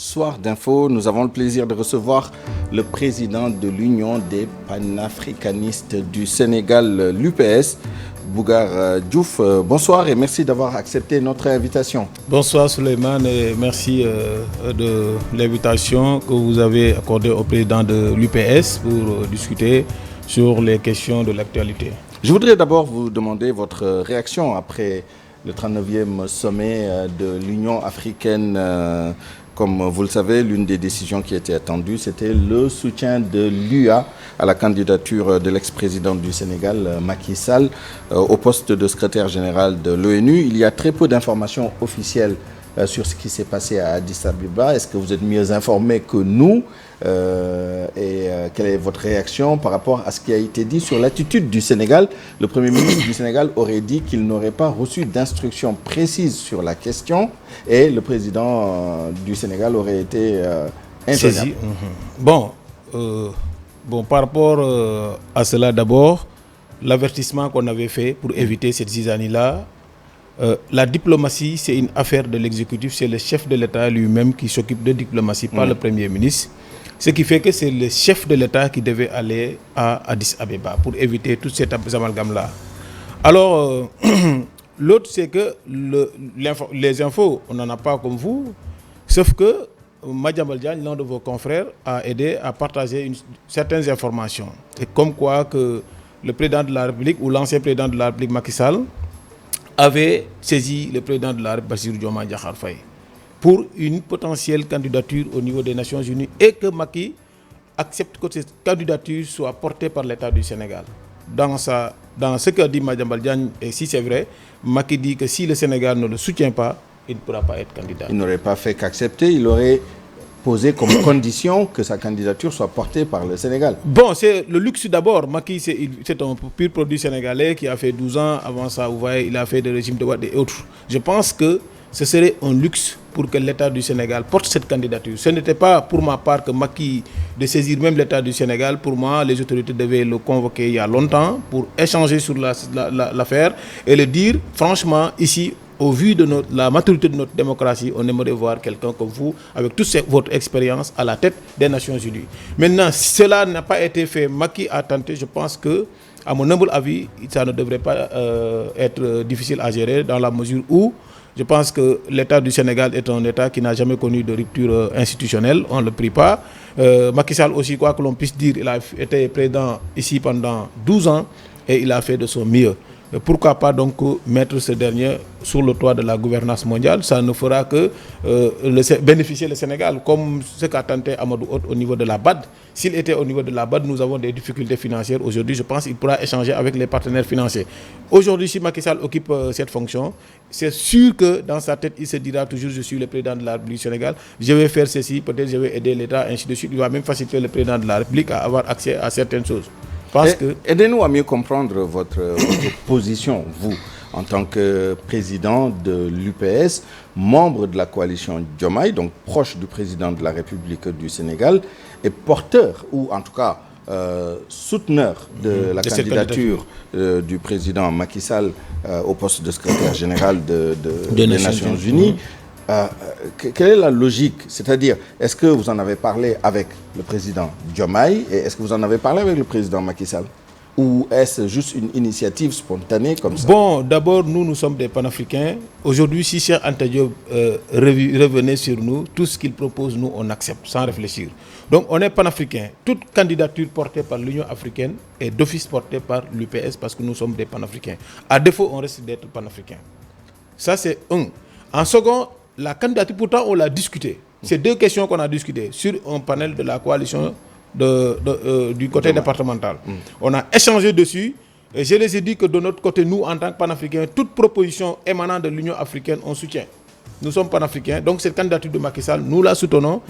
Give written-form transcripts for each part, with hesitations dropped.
Soir d'info, nous avons le plaisir de recevoir le président de l'Union des panafricanistes du Sénégal, l'UPS, Bougar Diouf. Bonsoir et merci d'avoir accepté notre invitation. Bonsoir Souleymane et merci de l'invitation que vous avez accordée au président de l'UPS pour discuter sur les questions de l'actualité. Je voudrais d'abord vous demander votre réaction après le 39e sommet de l'Union africaine. Comme vous le savez, l'une des décisions qui était attendue, c'était le soutien de l'UA à la candidature de l'ex-président du Sénégal, Macky Sall, au poste de secrétaire général de l'ONU. Il y a très peu d'informations officielles sur ce qui s'est passé à Addis Abeba. Est-ce que vous êtes mieux informé que nous quelle est votre réaction par rapport à ce qui a été dit sur l'attitude du Sénégal? Le Premier ministre du Sénégal aurait dit qu'il n'aurait pas reçu d'instructions précises sur la question et le président du Sénégal aurait été saisi. Bon, par rapport à cela, d'abord, l'avertissement qu'on avait fait pour éviter cette zizanie-là, la diplomatie, c'est une affaire de l'exécutif, c'est le chef de l'État lui-même qui s'occupe de diplomatie, pas le Premier ministre. Ce qui fait que c'est le chef de l'État qui devait aller à Addis Abeba pour éviter tout cet amalgame-là. Alors, l'autre, c'est que les infos, on n'en a pas comme vous, sauf que Madiambal Diagne, l'un de vos confrères, a aidé à partager certaines informations. Et comme quoi que le président de la République ou l'ancien président de la République, Macky Sall, avait saisi le président de la République, Bassirou Diomaye Diakhar Faye, pour une potentielle candidature au niveau des Nations Unies et que Macky accepte que cette candidature soit portée par l'État du Sénégal. Dans ce qu'a dit Madiambal Diagne, et si c'est vrai, Macky dit que si le Sénégal ne le soutient pas, il ne pourra pas être candidat. Il n'aurait pas fait qu'accepter, il aurait posé comme condition que sa candidature soit portée par le Sénégal. Bon, c'est le luxe d'abord. Macky, c'est un pur produit sénégalais qui a fait 12 ans. Avant ça, vous voyez, il a fait des régimes de Wade et autres. Je pense que ce serait un luxe pour que l'État du Sénégal porte cette candidature. Ce n'était pas pour ma part que Macky de saisir même l'État du Sénégal. Pour moi, les autorités devaient le convoquer il y a longtemps pour échanger sur l'affaire et le dire franchement ici, au vu de la maturité de notre démocratie, on aimerait voir quelqu'un comme vous, avec toute votre expérience, à la tête des Nations Unies. Maintenant, si cela n'a pas été fait, Macky a tenté, je pense que, à mon humble avis, ça ne devrait pas être difficile à gérer dans la mesure où je pense que l'État du Sénégal est un État qui n'a jamais connu de rupture institutionnelle, on ne le prie pas. Macky Sall aussi, quoi que l'on puisse dire, il a été président ici pendant 12 ans et il a fait de son mieux. Pourquoi pas donc mettre ce dernier sur le toit de la gouvernance mondiale? Ça ne fera que bénéficier le Sénégal, comme ce qu'a tenté Amadou Hott au niveau de la BAD. S'il était au niveau de la BAD, nous avons des difficultés financières. Aujourd'hui, je pense qu'il pourra échanger avec les partenaires financiers. Aujourd'hui, si Macky Sall occupe cette fonction, c'est sûr que dans sa tête, il se dira toujours: je suis le président de la République du Sénégal, je vais faire ceci, peut-être je vais aider l'État, ainsi de suite. Il va même faciliter le président de la République à avoir accès à certaines choses. Aidez-nous à mieux comprendre votre position, vous, en tant que président de l'UPS, membre de la coalition Diomaye, donc proche du président de la République du Sénégal, et porteur, ou en tout cas souteneur de la candidature du président Macky Sall au poste de secrétaire général des Nations Unies. Quelle est la logique? C'est-à-dire, est-ce que vous en avez parlé avec le président Diomaye et est-ce que vous en avez parlé avec le président Macky Sall? Ou est-ce juste une initiative spontanée comme ça? Bon, d'abord, nous sommes des panafricains. Aujourd'hui, si Cheikh Anta Diop revenait sur nous, tout ce qu'il propose, nous, on accepte sans réfléchir. Donc, on est panafricains. Toute candidature portée par l'Union africaine est d'office portée par l'UPS parce que nous sommes des panafricains. À défaut, on risque d'être panafricains. Ça, c'est un. En second, la candidature, pourtant, on l'a discuté. C'est deux questions qu'on a discutées sur un panel de la coalition du côté départemental. On a échangé dessus et je les ai dit que de notre côté, nous, en tant que panafricains, toute proposition émanant de l'Union africaine, on soutient. Nous sommes panafricains, donc cette candidature de Macky Sall, nous la soutenons.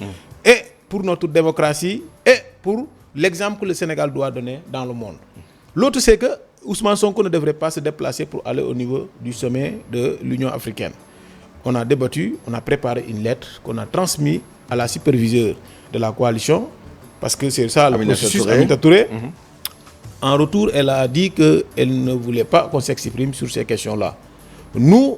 Et pour notre démocratie et pour l'exemple que le Sénégal doit donner dans le monde. L'autre, c'est que Ousmane Sonko ne devrait pas se déplacer pour aller au niveau du sommet de l'Union africaine. On a débattu, on a préparé une lettre qu'on a transmise à la superviseure de la coalition, parce que c'est ça le processus, Aminata Touré. En retour, elle a dit qu'elle ne voulait pas qu'on s'exprime sur ces questions-là. Nous,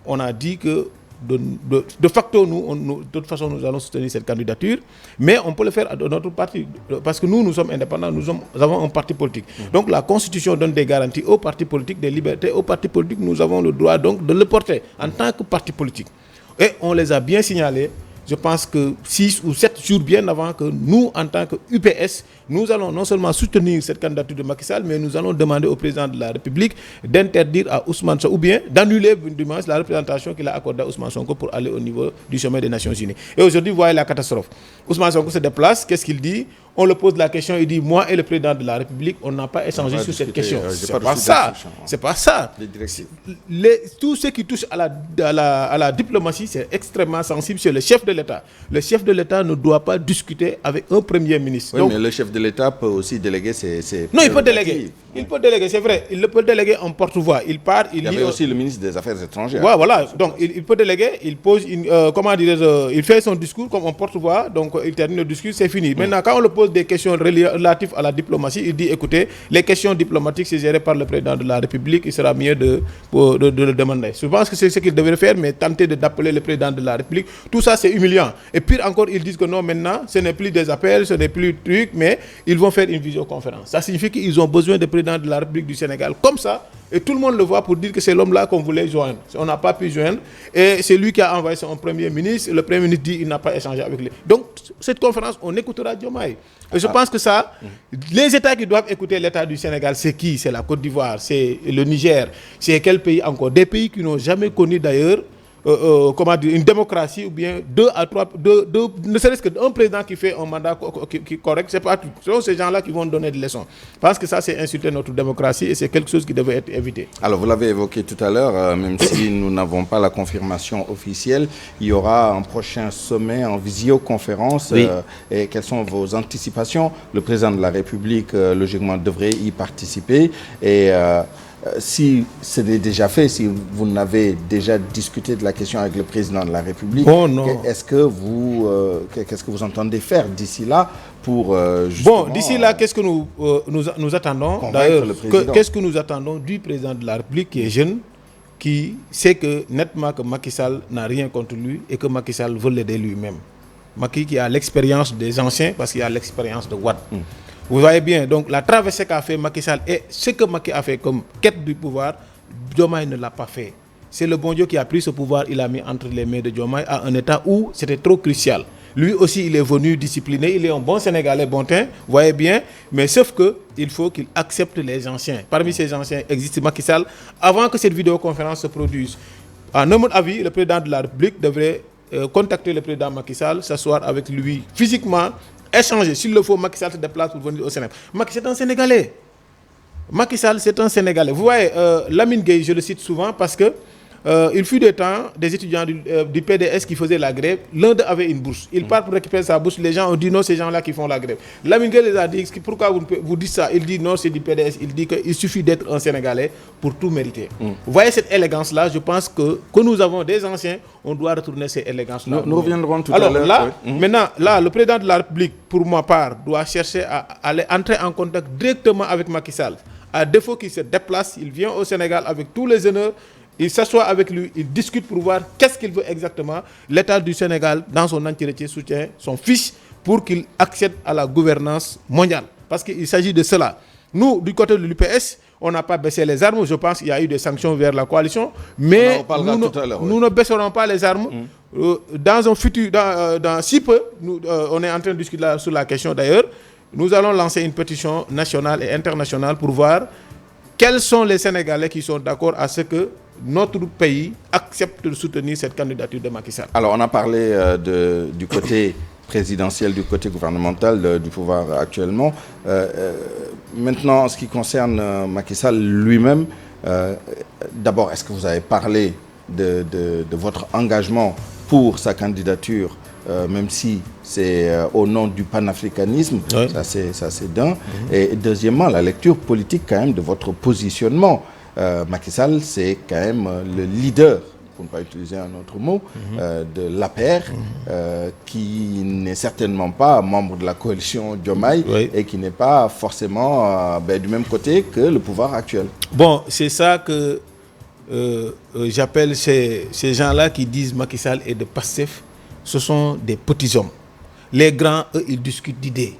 on a dit que de facto, de toute façon, nous allons soutenir cette candidature, mais on peut le faire de notre parti, parce que nous sommes indépendants, nous avons un parti politique. Donc la Constitution donne des garanties aux partis politiques, des libertés aux partis politiques, nous avons le droit donc de le porter en tant que parti politique. Et on les a bien signalés. Je pense que 6 ou 7 jours bien avant que nous, en tant que UPS, nous allons non seulement soutenir cette candidature de Macky Sall, mais nous allons demander au président de la République d'interdire à Ousmane Sonko, ou bien d'annuler la représentation qu'il a accordée à Ousmane Sonko pour aller au niveau du sommet des Nations Unies. Et aujourd'hui, vous voyez la catastrophe. Ousmane Sonko se déplace, qu'est-ce qu'il dit? On le pose la question, il dit, moi et le président de la République, on n'a pas échangé sur cette question. C'est pas ça. C'est pas ça. Tout ce qui touche à la diplomatie, c'est extrêmement sensible sur le chef de l'État. Le chef de l'État ne doit pas discuter avec un premier ministre. Oui, donc, mais le chef de l'État peut aussi déléguer ses non, il peut déléguer. Il peut déléguer, c'est vrai. Il le peut déléguer en porte-voix. Il part, il y avait aussi le ministre des Affaires étrangères. Ouais, voilà. Donc, il peut déléguer, il pose il fait son discours comme en porte-voix, donc il termine le discours, c'est fini. Maintenant, quand on le pose des questions relatives à la diplomatie, il dit, écoutez, les questions diplomatiques, c'est géré par le président de la République, il sera mieux de le demander. Je pense que c'est ce qu'il devrait faire, mais tenter d'appeler le président de la République, tout ça, c'est humiliant. Et pire encore, ils disent que non, maintenant, ce n'est plus des appels, ce n'est plus truc, mais ils vont faire une visioconférence. Ça signifie qu'ils ont besoin du président de la République du Sénégal comme ça, et tout le monde le voit pour dire que c'est l'homme-là qu'on voulait joindre. On n'a pas pu joindre, et c'est lui qui a envoyé son premier ministre, le premier ministre dit qu'il n'a pas échangé avec lui. Donc, cette conférence, on écoutera Diomaye. Et je pense que ça, les États qui doivent écouter l'État du Sénégal, c'est qui? C'est la Côte d'Ivoire, c'est le Niger, c'est quel pays encore? Des pays qui n'ont jamais connu d'ailleurs une démocratie, ou bien ne serait-ce qu'un président qui fait un mandat correct, c'est pas tout. Ce sont ces gens-là qui vont donner des leçons. Parce que ça, c'est insulter notre démocratie et c'est quelque chose qui devait être évité. Alors, vous l'avez évoqué tout à l'heure, même si nous n'avons pas la confirmation officielle, il y aura un prochain sommet en visioconférence. Oui. Et quelles sont vos anticipations? Le président de la République, logiquement, devrait y participer. Et si c'est déjà fait, si vous n'avez déjà discuté de la question avec le président de la République, qu'est-ce que vous entendez faire d'ici là pour justement... Bon, d'ici là, qu'est-ce que nous attendons? D'ailleurs, qu'est-ce que nous attendons du président de la République qui est jeune, qui sait que nettement que Macky Sall n'a rien contre lui et que Macky Sall veut l'aider lui-même. Macky qui a l'expérience des anciens parce qu'il a l'expérience de Wade. Vous voyez bien, donc la traversée qu'a fait Macky Sall et ce que Macky a fait comme quête du pouvoir, Diomaye ne l'a pas fait. C'est le bon Dieu qui a pris ce pouvoir, il a mis entre les mains de Diomaye à un état où c'était trop crucial. Lui aussi, il est venu discipliner, il est un bon Sénégalais, bon teint, vous voyez bien, mais sauf qu'il faut qu'il accepte les anciens. Parmi ces anciens existe Macky Sall. Avant que cette vidéoconférence se produise, à mon avis, le président de la République devrait contacter le président Macky Sall, s'asseoir avec lui physiquement, échanger. S'il le faut, Macky Sall se déplace pour venir au Sénégal. Macky, c'est un Sénégalais. Macky Sall, c'est un Sénégalais. Vous voyez, Lamine Gueye, je le cite souvent parce que il fut des temps des étudiants du PDS qui faisaient la grève. L'un d'eux avait une bourse. Il part pour récupérer sa bourse. Les gens ont dit non, ces gens-là qui font la grève. Lamine Gueye les a dit, pourquoi vous dites ça? Il dit non, c'est du PDS. Il dit qu'il suffit d'être un Sénégalais pour tout mériter. Vous voyez cette élégance-là, je pense que nous avons des anciens, on doit retourner ces élégances-là. Nous reviendrons tout à l'heure. Alors là, maintenant, là, le président de la République, pour ma part, doit chercher à aller entrer en contact directement avec Macky Sall. À défaut qu'il se déplace, il vient au Sénégal avec tous les honneurs. Il s'assoit avec lui, il discute pour voir qu'est-ce qu'il veut exactement. L'État du Sénégal, dans son entièreté, soutient son fils pour qu'il accède à la gouvernance mondiale. Parce qu'il s'agit de cela. Nous, du côté de l'UPS, on n'a pas baissé les armes. Je pense qu'il y a eu des sanctions vers la coalition. Mais nous ne baisserons pas les armes. Dans un futur, dans si peu, on est en train de discuter sur la question d'ailleurs. Nous allons lancer une pétition nationale et internationale pour voir quels sont les Sénégalais qui sont d'accord à ce que notre pays accepte de soutenir cette candidature de Macky Sall. Alors, on a parlé du côté présidentiel, du côté gouvernemental, du pouvoir actuellement. Maintenant, en ce qui concerne Macky Sall lui-même, d'abord, est-ce que vous avez parlé de votre engagement pour sa candidature, même si c'est au nom du panafricanisme, oui. Ça c'est d'un. Et deuxièmement, la lecture politique quand même de votre positionnement. Macky Sall, c'est quand même le leader, pour ne pas utiliser un autre mot, de l'APR, qui n'est certainement pas membre de la coalition Diomaye, oui. Et qui n'est pas forcément du même côté que le pouvoir actuel. Bon, c'est ça que j'appelle ces gens-là qui disent Macky Sall est de Pastef, ce sont des petits hommes. Les grands, eux, ils discutent d'idées.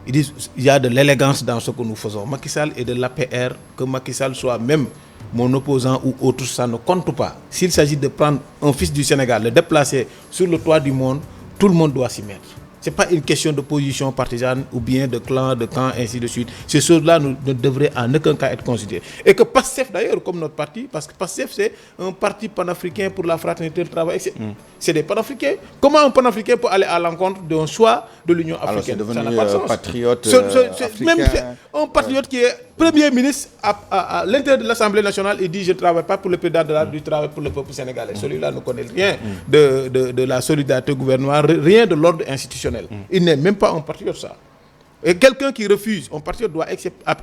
Ils disent il y a de l'élégance dans ce que nous faisons. Macky Sall est de l'APR, que Macky Sall soit même mon opposant ou autre, ça ne compte pas. S'il s'agit de prendre un fils du Sénégal, le déplacer sur le toit du monde, tout le monde doit s'y mettre. Ce n'est pas une question de position partisane ou bien de clan, de camp, ainsi de suite. Ces choses-là ne devraient en aucun cas être considérées. Et que PASTEF d'ailleurs, comme notre parti, parce que PASTEF c'est un parti panafricain pour la fraternité du travail, c'est des panafricains. Comment un panafricain peut aller à l'encontre d'un choix de l'Union africaine? Alors c'est ça devenu n'a pas de sens. Patriote africain. Même un patriote qui est Premier ministre à l'intérieur de l'Assemblée nationale, il dit je ne travaille pas pour le président de la République, je travaille pour le peuple sénégalais. Celui-là ne connaît rien de la solidarité gouvernementale, rien de l'ordre institutionnel. Il n'est même pas un patriote, ça. Et quelqu'un qui refuse, un patriote doit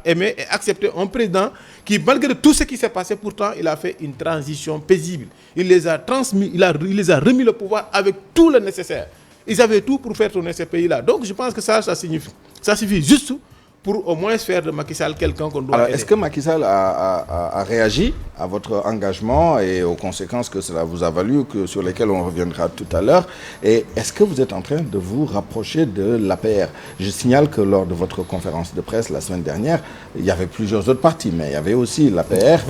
aimer et accepter un président qui, malgré tout ce qui s'est passé, pourtant, il a fait une transition paisible. Il les a transmis, il les a remis le pouvoir avec tout le nécessaire. Ils avaient tout pour faire tourner ces pays-là. Donc je pense que ça suffit juste pour au moins faire de Macky Sall quelqu'un qu'on doit aider. Est-ce que Macky Sall a réagi à votre engagement et aux conséquences que cela vous a valu, sur lesquelles on reviendra tout à l'heure? Et est-ce que vous êtes en train de vous rapprocher de l'APR? Je signale que lors de votre conférence de presse la semaine dernière, il y avait plusieurs autres partis, mais il y avait aussi l'APR.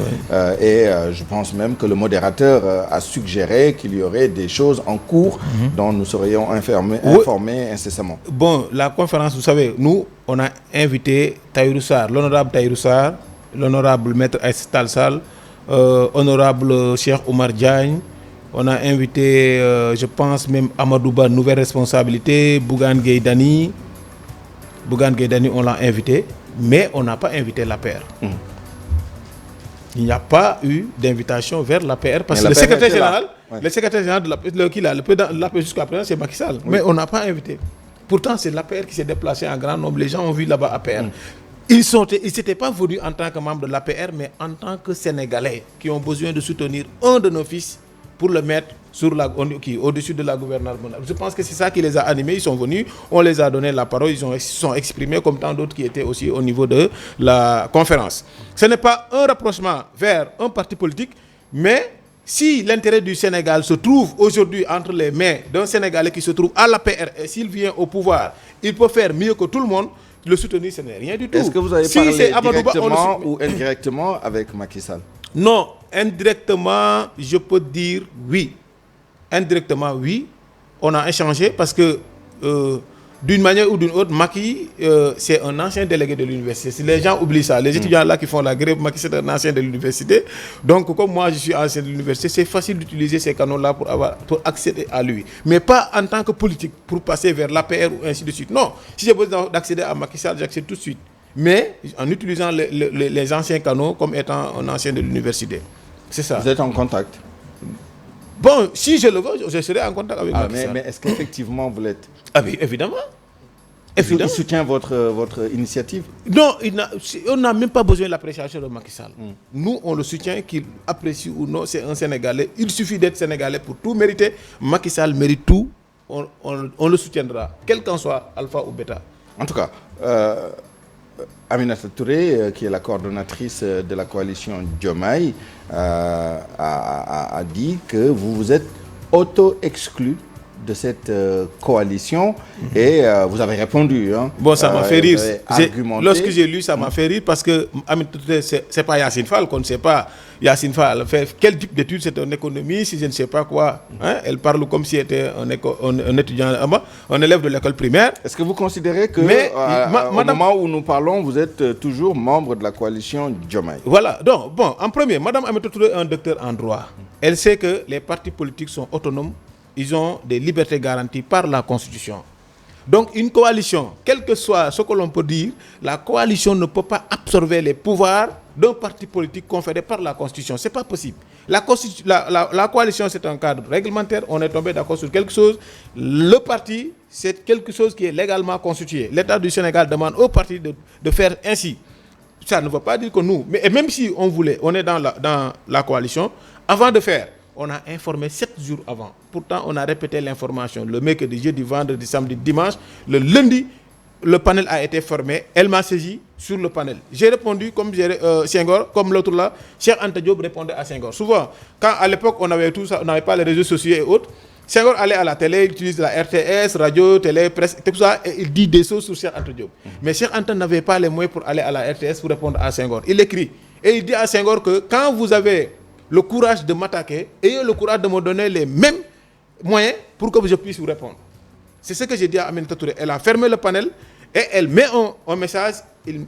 Et je pense même que le modérateur a suggéré qu'il y aurait des choses en cours dont nous serions informés incessamment. Bon, la conférence, vous savez, nous, on a invité Tahirou Sarr, l'honorable Tahirou Sarr, l'honorable maître Aïssata Tall Sall, honorable Cheikh Oumar Diagne. On a invité, je pense même Amadou Ba, nouvelle responsabilité, Bougane Gueye Dany. Bougane Gueye Dany, on l'a invité, mais on n'a pas invité l'APR. Il n'y a pas eu d'invitation vers l'APR parce que le secrétaire général, le secrétaire général de le président de l'APR jusqu'à présent, c'est Macky Sall. Mais on n'a pas invité. Pourtant, c'est l'APR qui s'est déplacé en grand nombre. Les gens ont vu là-bas l'APR. Ils n'étaient pas venus en tant que membres de l'APR, mais en tant que Sénégalais qui ont besoin de soutenir un de nos fils pour le mettre au-dessus de la gouvernance mondiale. Je pense que c'est ça qui les a animés. Ils sont venus, on les a donné la parole, ils se sont exprimés comme tant d'autres qui étaient aussi au niveau de la conférence. Ce n'est pas un rapprochement vers un parti politique, mais si l'intérêt du Sénégal se trouve aujourd'hui entre les mains d'un Sénégalais qui se trouve à l'APR et s'il vient au pouvoir, il peut faire mieux que tout le monde, le soutenir, ce n'est rien du tout. Est-ce que vous avez parlé directement ou indirectement avec Macky Sall? Non, indirectement, je peux dire oui. Indirectement, oui. On a échangé parce que d'une manière ou d'une autre, Macky, c'est un ancien délégué de l'université. Si les gens oublient ça, les étudiants là qui font la grève, Macky c'est un ancien de l'université. Donc comme moi je suis ancien de l'université, c'est facile d'utiliser ces canaux-là pour accéder à lui. Mais pas en tant que politique, pour passer vers l'APR ou ainsi de suite. Non, si j'ai besoin d'accéder à Macky Sall, j'accède tout de suite. Mais en utilisant les anciens canaux comme étant un ancien de l'université. C'est ça. Vous êtes en contact? Bon, si je le veux, je serai en contact avec Macky Sall. Mais est-ce qu'effectivement vous l'êtes? Ah oui, évidemment. Il soutient votre initiative? Non, on n'a même pas besoin de l'appréciation de Macky Sall. Nous, on le soutient, qu'il apprécie ou non, c'est un Sénégalais. Il suffit d'être Sénégalais pour tout mériter. Macky Sall mérite tout. On le soutiendra, quel qu'en soit alpha ou bêta. En tout cas, Aminata Touré, qui est la coordonnatrice de la coalition Diomaye, a dit que vous vous êtes auto-exclu de cette coalition et vous avez répondu. Bon, ça m'a fait rire. Lorsque j'ai lu, ça m'a fait rire parce que Aminata Touré, c'est pas Yacine Fall qu'on ne sait pas. Yacine Fall fait quel type d'études? C'est un économiste, si je ne sais pas quoi. Elle parle comme si c'était un étudiant, un élève de l'école primaire. Est-ce que vous considérez que au moment où nous parlons, vous êtes toujours membre de la coalition Diomaye? Voilà. Donc, bon, en premier, Mme Aminata Touré est un docteur en droit. Elle sait que les partis politiques sont autonomes. Ils ont des libertés garanties par la Constitution. Donc une coalition, quel que soit ce que l'on peut dire, la coalition ne peut pas absorber les pouvoirs d'un parti politique conféré par la Constitution. Ce n'est pas possible. La coalition, c'est un cadre réglementaire. On est tombé d'accord sur quelque chose. Le parti, c'est quelque chose qui est légalement constitué. L'État du Sénégal demande au parti de faire ainsi. Ça ne veut pas dire que nous, mais même si on voulait, on est dans la coalition, avant de faire, on a informé 7 jours avant. Pourtant, on a répété l'information le mercredi, jeudi, vendredi, samedi, dimanche. Le lundi, le panel a été formé, elle m'a saisi sur le panel. J'ai répondu comme Senghor, comme l'autre là, Cheikh Anta Diop répondait à Senghor. Souvent, quand à l'époque on avait tout ça, on n'avait pas les réseaux sociaux et autres, Senghor allait à la télé, il utilise la RTS, radio, télé, presse, tout ça, et il dit des choses sur Cheikh Anta Diop. Mais Cheikh Anta n'avait pas les moyens pour aller à la RTS pour répondre à Senghor. Il écrit, et il dit à Senghor que quand vous avez le courage de m'attaquer, ayez le courage de me donner les mêmes moyens pour que je puisse vous répondre. C'est ce que j'ai dit à Aminata Touré. Elle a fermé le panel et elle met un message,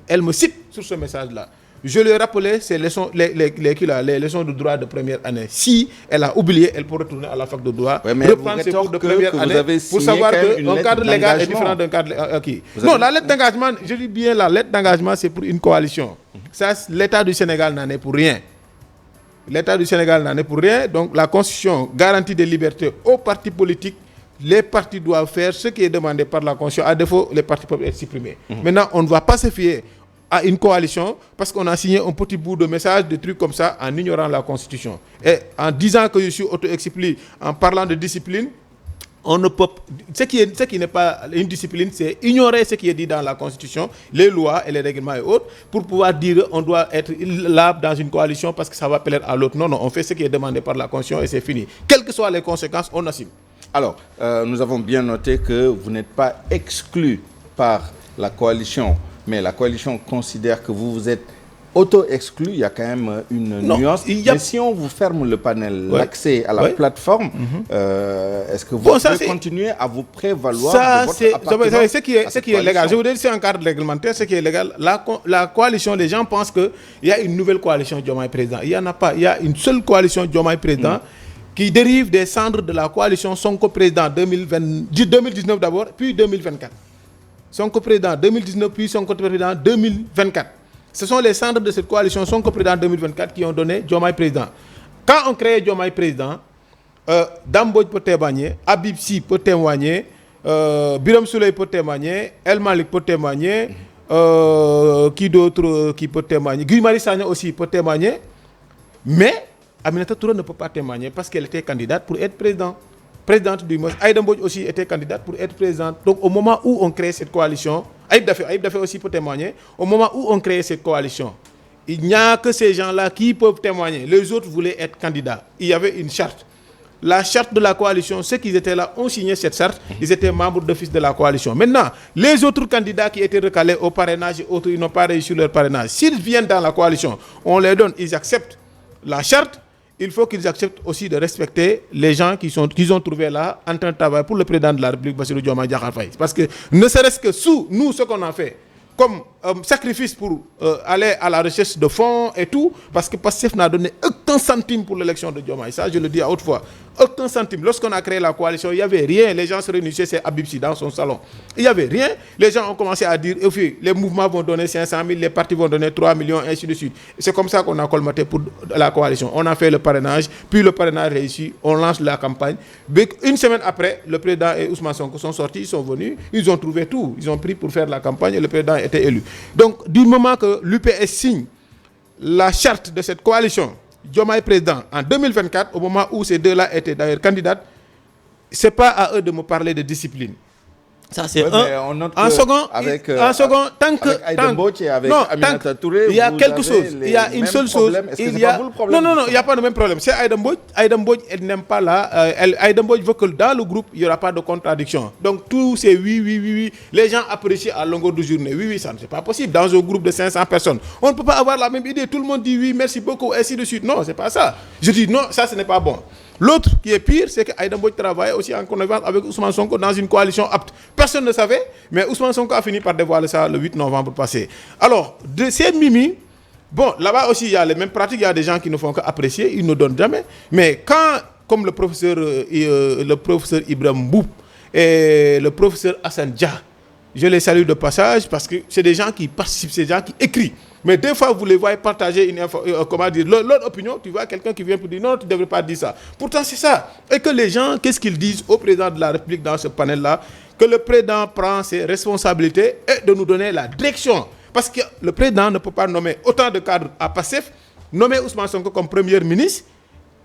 elle me cite sur ce message-là. Je lui ai rappelé ces leçons, les leçons de droit de première année. Si elle a oublié, elle peut retourner à la fac de droit, reprendre ses cours de première année pour savoir qu'un cadre légal est différent d'un cadre acquis. Non, la lettre d'engagement, je dis bien la lettre d'engagement, c'est pour une coalition. Ça, l'État du Sénégal n'en est pour rien. L'État du Sénégal n'en est pour rien. Donc la Constitution garantit des libertés aux partis politiques. Les partis doivent faire ce qui est demandé par la Constitution. À défaut, les partis peuvent être supprimés. Maintenant, on ne va pas se fier à une coalition parce qu'on a signé un petit bout de message, des trucs comme ça, en ignorant la Constitution. Et en disant que je suis auto-expliqué, en parlant de discipline, on ne peut... Ce qui n'est pas une discipline, c'est ignorer ce qui est dit dans la Constitution, les lois et les règlements et autres, pour pouvoir dire qu'on doit être là dans une coalition parce que ça va plaire à l'autre. Non, on fait ce qui est demandé par la Constitution et c'est fini. Quelles que soient les conséquences, on assume. Alors, nous avons bien noté que vous n'êtes pas exclu par la coalition, mais la coalition considère que vous vous êtes auto-exclu. Il y a quand même une nuance. Mais si on vous ferme le panel, l'accès à la plateforme, est-ce que vous pouvez continuer à vous prévaloir de votre appartenance? Ce qui est légal. Je vous dis, c'est un cadre réglementaire, ce qui est légal. La coalition, les gens pensent qu'il y a une nouvelle coalition Diomaye Président. Il n'y en a pas. Il y a une seule coalition Diomaye Président. Qui dérive des cendres de la coalition Sonko Président 2019 d'abord, puis 2024. Sonko Président 2019, puis Sonko Président 2024. Ce sont les cendres de cette coalition Sonko Président 2024 qui ont donné Diomaye Président. Quand on crée Diomaye Président, Dambodj peut témoigner, Habib Sy peut témoigner, Birame Souleye peut témoigner, El Malik peut témoigner, qui d'autre qui peut témoigner, Guy Marius Sagna aussi peut témoigner, mais Aminata Touré ne peut pas témoigner parce qu'elle était candidate pour être présidente du MOS. Aïda Mbodj aussi était candidate pour être présidente. Donc au moment où on crée cette coalition, Aïb Dafé aussi peut témoigner, au moment où on crée cette coalition, il n'y a que ces gens-là qui peuvent témoigner. Les autres voulaient être candidats. Il y avait une charte. La charte de la coalition, ceux qui étaient là ont signé cette charte, ils étaient membres d'office de la coalition. Maintenant, les autres candidats qui étaient recalés au parrainage, autres, ils n'ont pas réussi leur parrainage. S'ils viennent dans la coalition, on les donne, ils acceptent la charte. Il faut qu'ils acceptent aussi de respecter les gens qu'ils ont trouvés là en train de travailler pour le président de la République, Bassirou Diomaye Diakhar Faye. Parce que ne serait-ce que sous nous, ce qu'on a fait, comme sacrifice pour aller à la recherche de fonds et tout, parce que Pastef n'a donné aucun centime pour l'élection de Diomaye. Ça, je le dis à haute voix. Aucun centime. Lorsqu'on a créé la coalition, il n'y avait rien. Les gens se réunissaient, c'est Habib Sy dans son salon. Il n'y avait rien. Les gens ont commencé à dire, les mouvements vont donner 500 000, les partis vont donner 3 millions, ainsi de suite. C'est comme ça qu'on a colmaté pour la coalition. On a fait le parrainage, puis le parrainage réussi, on lance la campagne. Une semaine après, le président et Ousmane Sonko sont sortis, ils sont venus, ils ont trouvé tout. Ils ont pris pour faire la campagne et le président était élu. Donc, du moment que l'UPS signe la charte de cette coalition, Diomaye Président, en 2024, au moment où ces deux-là étaient d'ailleurs candidates, ce n'est pas à eux de me parler de discipline. Ça, c'est en second, tant que... Aïda Mbodj et avec Aminata Touré, il y a quelque chose, il y a une seule chose. Non, il n'y a pas de même problème. C'est Aïda Mbodj, elle n'aime pas là. Aïda Mbodj veut que dans le groupe, il n'y aura pas de contradiction. Donc, tous ces oui, les gens apprécient à longueur de journée. Oui, ça, c'est pas possible. Dans un groupe de 500 personnes, on ne peut pas avoir la même idée. Tout le monde dit oui, merci beaucoup, ainsi de suite. Non, c'est pas ça. Je dis non, ça, ce n'est pas bon. L'autre qui est pire, c'est qu'Aïda Mbodj travaillait aussi en connivence avec Ousmane Sonko dans une coalition apte. Personne ne savait, mais Ousmane Sonko a fini par dévoiler ça le 8 novembre passé. Alors, de ces mimi, bon, là-bas aussi, il y a les mêmes pratiques, il y a des gens qui ne font qu'apprécier, ils ne donnent jamais. Mais quand, comme le professeur Ibrahim Mboup et le professeur Hassan Dia, je les salue de passage parce que c'est des gens qui participent, c'est des gens qui écrivent. Mais des fois, vous les voyez partager leur opinion. Tu vois quelqu'un qui vient pour dire non, tu ne devrais pas dire ça. Pourtant, c'est ça. Et que les gens, qu'est-ce qu'ils disent au président de la République dans ce panel-là? Que le président prend ses responsabilités et de nous donner la direction. Parce que le président ne peut pas nommer autant de cadres à Pastef, nommer Ousmane Sonko comme premier ministre.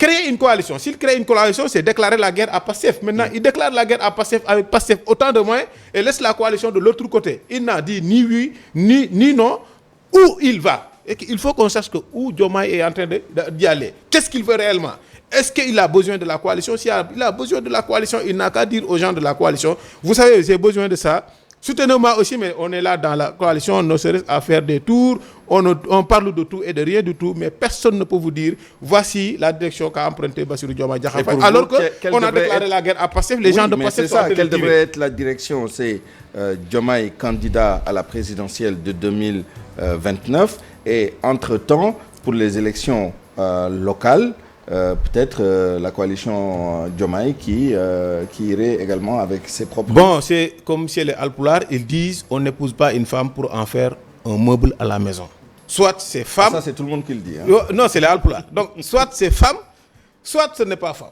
créer une coalition. S'il crée une coalition, c'est déclarer la guerre à Pastef. Maintenant, il déclare la guerre à Pastef avec Pastef autant de moyens et laisse la coalition de l'autre côté. Il n'a dit ni oui, ni non, où il va. Et il faut qu'on sache que où Diomaye est en train d'y aller. Qu'est-ce qu'il veut réellement? Est-ce qu'il a besoin de la coalition? S'il a besoin de la coalition, il n'a qu'à dire aux gens de la coalition, vous savez, j'ai besoin de ça. Soutenez-moi aussi, mais on est là dans la coalition, on ne serait à faire des tours, on parle de tout et de rien du tout, mais personne ne peut vous dire, voici la direction qu'a emprunté Bassirou Diomaye Diakhar Faye. Alors qu'on a déclaré la guerre à Pastef, les gens de Pastef sont en train de quelle devrait être la direction? C'est Diomaye candidat à la présidentielle de 2029 et entre-temps, pour les élections locales, peut-être la coalition Diomaye qui irait également avec ses propres... Bon, c'est comme chez les Alpulaar, ils disent on n'épouse pas une femme pour en faire un meuble à la maison. Soit c'est femme... Ça, c'est tout le monde qui le dit. Hein. Non, c'est les Alpulaar. Donc, soit c'est femme, soit ce n'est pas femme.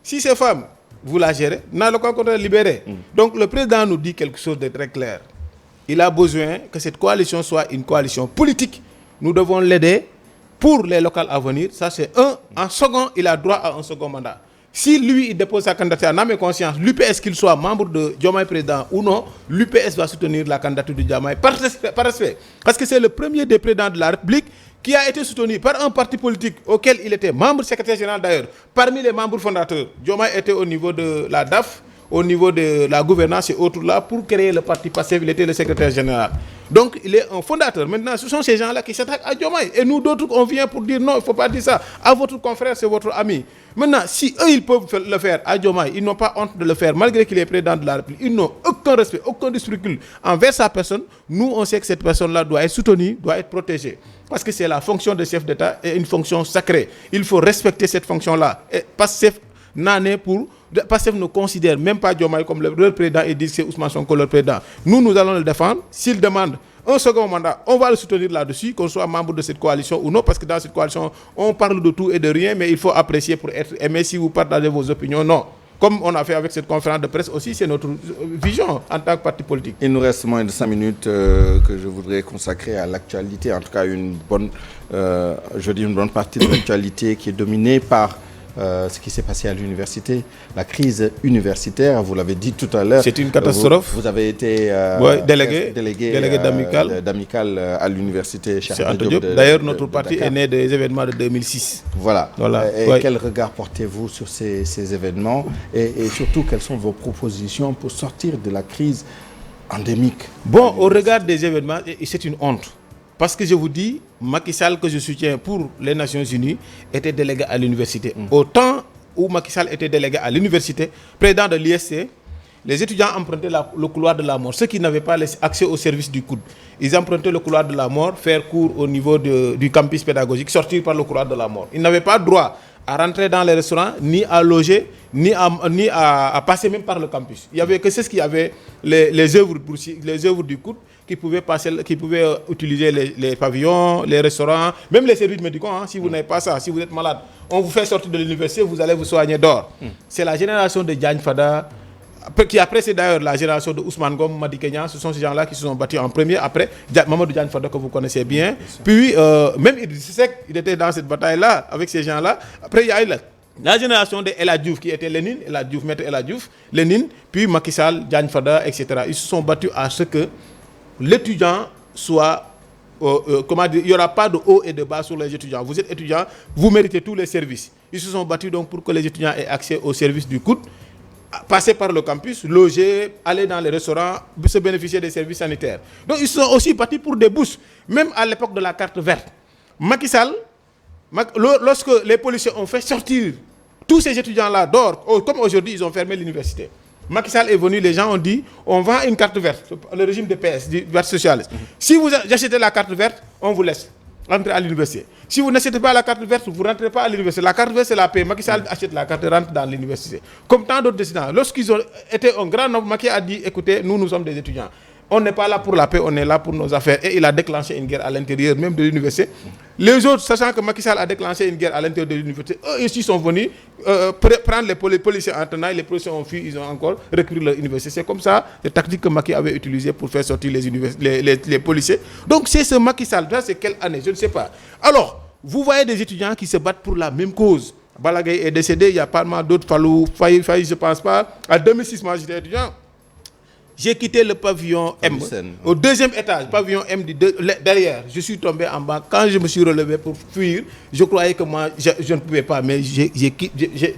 Si c'est femme, vous la gérez, n'a le contraire libéré. Donc, le président nous dit quelque chose de très clair. Il a besoin que cette coalition soit une coalition politique. Nous devons l'aider pour les locales à venir. Ça, c'est un. En second, il a droit à un second mandat. Si lui, il dépose sa candidature en âme et conscience, l'UPS, qu'il soit membre de Diomaye président ou non, l'UPS va soutenir la candidature de Diomaye par respect. Parce que c'est le premier des présidents de la République qui a été soutenu par un parti politique auquel il était membre secrétaire général d'ailleurs. Parmi les membres fondateurs, Diomaye était au niveau de la DAF, au niveau de la gouvernance et autres là, pour créer le parti Pastef, il était le secrétaire général. Donc, il est un fondateur. Maintenant, ce sont ces gens-là qui s'attaquent à Diomaye. Et nous, d'autres, on vient pour dire non, il ne faut pas dire ça. À votre confrère, c'est votre ami. Maintenant, si eux, ils peuvent le faire à Diomaye, ils n'ont pas honte de le faire, malgré qu'il est président de la République. Ils n'ont aucun respect, aucun scrupule envers sa personne. Nous, on sait que cette personne-là doit être soutenue, doit être protégée. Parce que c'est la fonction de chef d'État et une fonction sacrée. Il faut respecter cette fonction-là. Et Pastef n'en est pour... Pastef ne considère même pas Diomaye comme leur président et dit que c'est Ousmane Sonko leur président. Nous allons le défendre. S'il demande un second mandat, on va le soutenir là-dessus, qu'on soit membre de cette coalition ou non, parce que dans cette coalition, on parle de tout et de rien, mais il faut apprécier pour être aimé. Si vous partagez vos opinions, non. Comme on a fait avec cette conférence de presse aussi, c'est notre vision en tant que parti politique. Il nous reste moins de 5 minutes que je voudrais consacrer à l'actualité, en tout cas une bonne partie de l'actualité qui est dominée par ce qui s'est passé à l'université, la crise universitaire, vous l'avez dit tout à l'heure. C'est une catastrophe. Vous avez été délégué d'amicale à l'université Cheikh Anta Diop. D'ailleurs, notre parti est né des événements de 2006. Voilà. Et quel regard portez-vous sur ces événements et surtout, quelles sont vos propositions pour sortir de la crise endémique? Bon, au regard des événements, c'est une honte. Parce que je vous dis, Macky Sall, que je soutiens pour les Nations Unies, était délégué à l'université. Au temps où Macky Sall était délégué à l'université, président de l'ISC, les étudiants empruntaient le couloir de la mort. Ceux qui n'avaient pas accès au service du coude, ils empruntaient le couloir de la mort, faire cours au niveau du campus pédagogique, sortir par le couloir de la mort. Ils n'avaient pas droit à rentrer dans les restaurants, ni à loger, ni à passer même par le campus. Il n'y avait que ce qui avait les œuvres du coude qui pouvaient utiliser les pavillons, les restaurants, même les services médicaux. Si vous n'avez pas ça, si vous êtes malade, on vous fait sortir de l'université, vous allez vous soigner dehors. C'est la génération de Diagne Fada, qui a précédé d'ailleurs la génération de Ousmane Ngom, Madi Kenyan. Ce sont ces gens-là qui se sont battus en premier. Après, Mamadou Diagne Fada, que vous connaissez bien. Puis, même Idriss Seck, il était dans cette bataille-là, avec ces gens-là. Après, il y a eu la génération de El Hadj Diouf, qui était Lénine, Maître El Hadj Diouf, Lénine, puis Macky Sall, Diagne Fada, etc. Ils se sont battus à ce que l'étudiant soit... il n'y aura pas de haut et de bas sur les étudiants. Vous êtes étudiant, vous méritez tous les services. Ils se sont battus donc pour que les étudiants aient accès aux services du COUD, passer par le campus, loger, aller dans les restaurants, se bénéficier des services sanitaires. Donc ils sont aussi battus pour des bourses, même à l'époque de la carte verte. Macky Sall, lorsque les policiers ont fait sortir tous ces étudiants-là dehors, comme aujourd'hui ils ont fermé l'université, Macky Sall est venu, les gens ont dit, on vend une carte verte, le régime de PS, du Parti socialiste. Si vous achetez la carte verte, on vous laisse rentrer à l'université. Si vous n'achetez pas la carte verte, vous ne rentrez pas à l'université. La carte verte, c'est la paix. Macky Sall achète la carte et rentre dans l'université. Comme tant d'autres décidents. Lorsqu'ils ont été un grand nombre, Macky a dit, écoutez, nous sommes des étudiants. On n'est pas là pour la paix, on est là pour nos affaires. Et il a déclenché une guerre à l'intérieur même de l'université. Les autres, sachant que Macky Sall a déclenché une guerre à l'intérieur de l'université, eux ici sont venus prendre les policiers en tenaille. Les policiers ont fui, ils ont encore recruté l'université. C'est comme ça, les tactiques que Macky avait utilisées pour faire sortir les policiers. Donc c'est ce Macky Sall, c'est quelle année, je ne sais pas. Alors, vous voyez des étudiants qui se battent pour la même cause. Balagay est décédé, il y a pas mal d'autres, Fallou, Faye, je pense pas. En 2006, moi j'étais étudiant. J'ai quitté le pavillon M, au deuxième étage, pavillon M derrière. Je suis tombé en bas. Quand je me suis relevé pour fuir, je croyais que moi, je ne pouvais pas, mais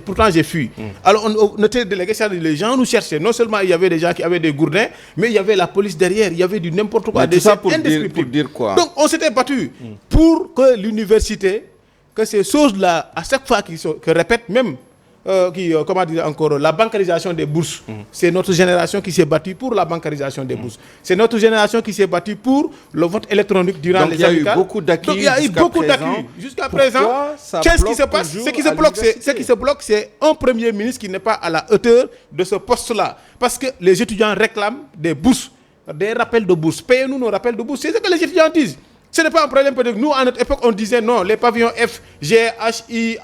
pourtant j'ai fui. Alors, on était délégués, les gens nous cherchaient. Non seulement il y avait des gens qui avaient des gourdins, mais il y avait la police derrière, il y avait du n'importe quoi. Tout ça pour dire quoi? Donc, on s'était battu pour que l'université, que ces choses-là, à chaque fois qu'ils répètent, même... comment dire encore, la bancarisation des bourses. C'est notre génération qui s'est battue pour la bancarisation des bourses. C'est notre génération qui s'est battue pour le vote électronique durant les amicales. Il y a eu beaucoup d'acquis. Il y a eu beaucoup d'acquis. Jusqu'à présent, qu'est-ce qui se passe? Ce qui se bloque, c'est un premier ministre qui n'est pas à la hauteur de ce poste-là. Parce que les étudiants réclament des bourses, des rappels de bourses. Payez-nous nos rappels de bourses. C'est ce que les étudiants disent. Ce n'est pas un problème pour nous. À notre époque, on disait non, les pavillons F, G, H, I,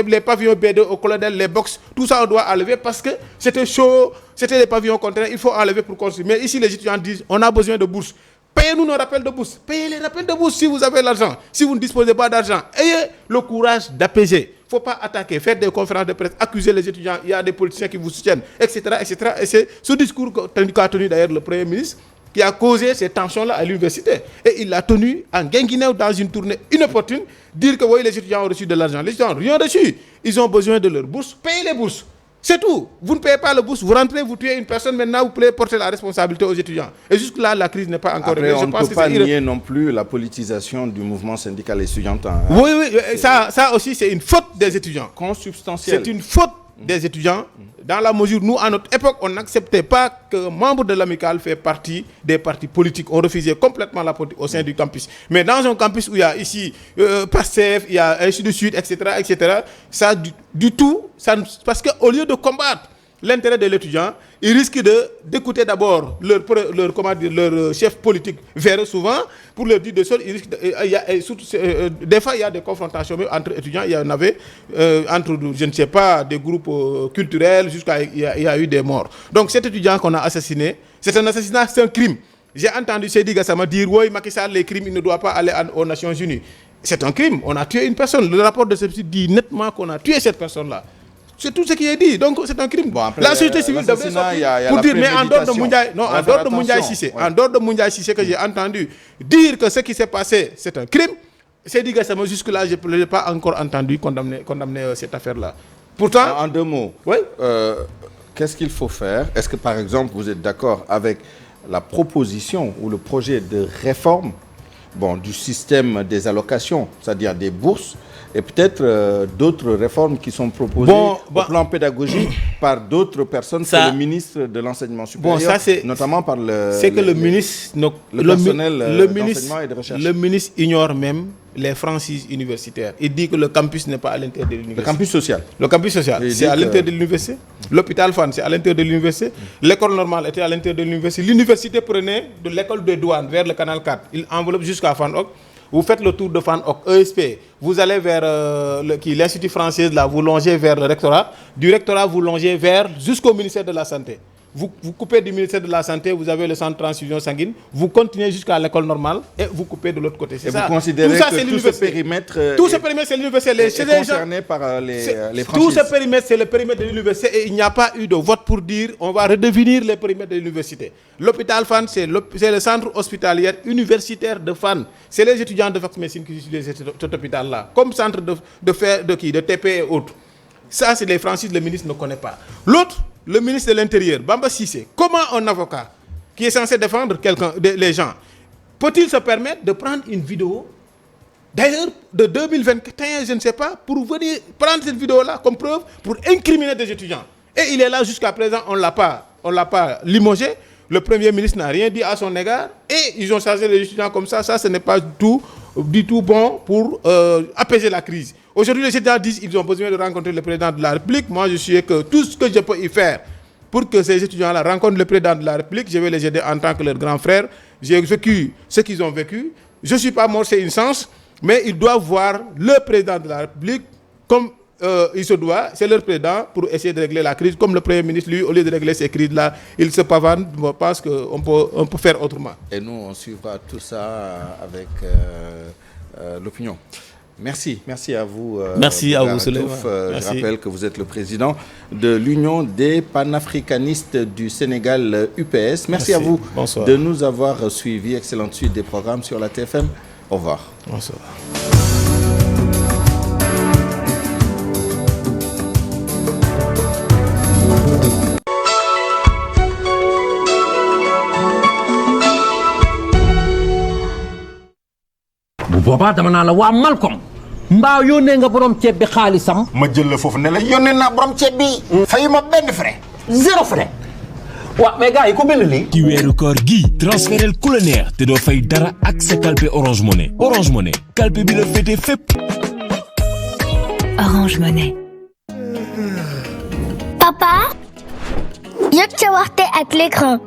les pavillons B2 au colonel, les box, tout ça on doit enlever parce que c'était chaud, c'était des pavillons contraires, il faut enlever pour construire. Mais ici, les étudiants disent on a besoin de bourses. Payez-nous nos rappels de bourse. Payez les rappels de bourse si vous avez l'argent. Si vous ne disposez pas d'argent, ayez le courage d'apaiser. Il ne faut pas attaquer, faire des conférences de presse, accuser les étudiants. Il y a des politiciens qui vous soutiennent, etc. etc. Et c'est ce discours qu'a tenu d'ailleurs le Premier ministre qui a causé ces tensions-là à l'université. Et il l'a tenu en Guinguinéo dans une tournée inopportune, dire que oui, les étudiants ont reçu de l'argent. Les étudiants n'ont rien reçu. Ils ont besoin de leur bourse. Payez les bourses. C'est tout. Vous ne payez pas la bourse, vous rentrez, vous tuez une personne, maintenant vous pouvez porter la responsabilité aux étudiants. Et jusque-là, la crise n'est pas encore réglée. On ne peut pas nier non plus la politisation du mouvement syndical estudiantin. Hein. Oui, ça aussi, c'est une faute des étudiants. Consubstantielle. C'est une faute des étudiants, dans la mesure où nous, à notre époque, on n'acceptait pas qu'un membre de l'amicale fait partie des partis politiques. On refusait complètement la politique au sein du campus. Mais dans un campus où il y a ici PASTEF, il y a ainsi de suite, etc., ça, du tout, parce qu'au lieu de combattre l'intérêt de l'étudiant, ils risquent d'écouter d'abord leur chef politique vers souvent pour leur dire des choses. Des fois, il y a des confrontations même entre étudiants. Il y en avait entre, je ne sais pas, des groupes culturels, jusqu'à il y a eu des morts. Donc cet étudiant qu'on a assassiné, c'est un assassinat, c'est un crime. J'ai entendu Seydi Gassama dire, oui, Macky Sall, les crimes, il ne doit pas aller aux Nations Unies. C'est un crime. On a tué une personne. Le rapport de celle-ci dit nettement qu'on a tué cette personne-là. C'est tout ce qui est dit. Donc, c'est un crime. Bon, après, la société civile devrait sortir pour dire, mais en dehors de Moundiaye Cissé, que j'ai entendu dire que ce qui s'est passé, c'est un crime, c'est dit que jusque-là, je n'ai pas encore entendu condamner cette affaire-là. Pourtant... En deux mots, oui? Qu'est-ce qu'il faut faire? Est-ce que, par exemple, vous êtes d'accord avec la proposition ou le projet de réforme du système des allocations, c'est-à-dire des bourses, et peut-être d'autres réformes qui sont proposées au plan pédagogique par d'autres personnes que le ministre de l'Enseignement supérieur, notamment par le personnel d'enseignement et de recherche. Le ministre ignore même les franchises universitaires. Il dit que le campus n'est pas à l'intérieur de l'université. Le campus social. Le campus social, c'est à l'intérieur de l'université. L'hôpital Fann, c'est à l'intérieur de l'université. L'école normale était à l'intérieur de l'université. L'université prenait de l'école de douane vers le canal 4. Il enveloppe jusqu'à Fann Hock. Vous faites le tour de Fann Hock, ESP, vous allez vers l'Institut français, là, vous longez vers le rectorat. Du rectorat, vous longez jusqu'au ministère de la Santé. Vous coupez du ministère de la Santé, vous avez le centre de transfusion sanguine, vous continuez jusqu'à l'école normale et vous coupez de l'autre côté. C'est ça. Vous considérez que tout ce périmètre c'est l'université. est concerné par les franchises. Tout ce périmètre, c'est le périmètre de l'université et il n'y a pas eu de vote pour dire on va redevenir les périmètres de l'université. L'hôpital Fann, c'est le centre hospitalier universitaire de Fann. C'est les étudiants de fac médecine qui utilisent cet hôpital-là, comme centre de TP et autres. Ça, c'est les franchises, le ministre ne connaît pas. L'autre, le ministre de l'Intérieur, Bamba Cissé, comment un avocat qui est censé défendre les gens, peut-il se permettre de prendre une vidéo, d'ailleurs de 2021, je ne sais pas, pour venir prendre cette vidéo-là comme preuve pour incriminer des étudiants? Et il est là jusqu'à présent, on ne l'a pas limogé. Le Premier ministre n'a rien dit à son égard et ils ont chargé les étudiants comme ça. Ça, ce n'est pas du tout bon pour apaiser la crise. Aujourd'hui, les étudiants disent qu'ils ont besoin de rencontrer le président de la République. Moi, je suis que tout ce que je peux y faire pour que ces étudiants-là rencontrent le président de la République, je vais les aider en tant que leur grand frère. J'ai vécu ce qu'ils ont vécu. Je ne suis pas mort, c'est une chance, mais ils doivent voir le président de la République comme il se doit, c'est leur président pour essayer de régler la crise. Comme le Premier ministre, lui, au lieu de régler ces crises-là, il se pavane. Je pense qu'on peut faire autrement. Et nous, on suivra tout ça avec l'opinion. Merci à vous. Merci à vous, Souleymane. Je rappelle que vous êtes le président de l'Union des panafricanistes du Sénégal, UPS. Merci à vous. Bonsoir. De nous avoir suivis. Excellente suite des programmes sur la TFM. Au revoir. Bonsoir. bu boobaa dama naa la waa Malcom mbaa yónnee nga borom ceeb bi xaalisam. ma jël la foofu ne la yónnee naa borom ceeb bi. fayu ma benn frais. zéro frais. waaw mais gars yi ku bind lii. ci weeru koor gi transférel ku la neex te doo fay dara ak sa kalpe Orange Money. Orange Money kalpe bi la féete fépp. Orange Money. Papa. yëg ca waxte ak l'écran.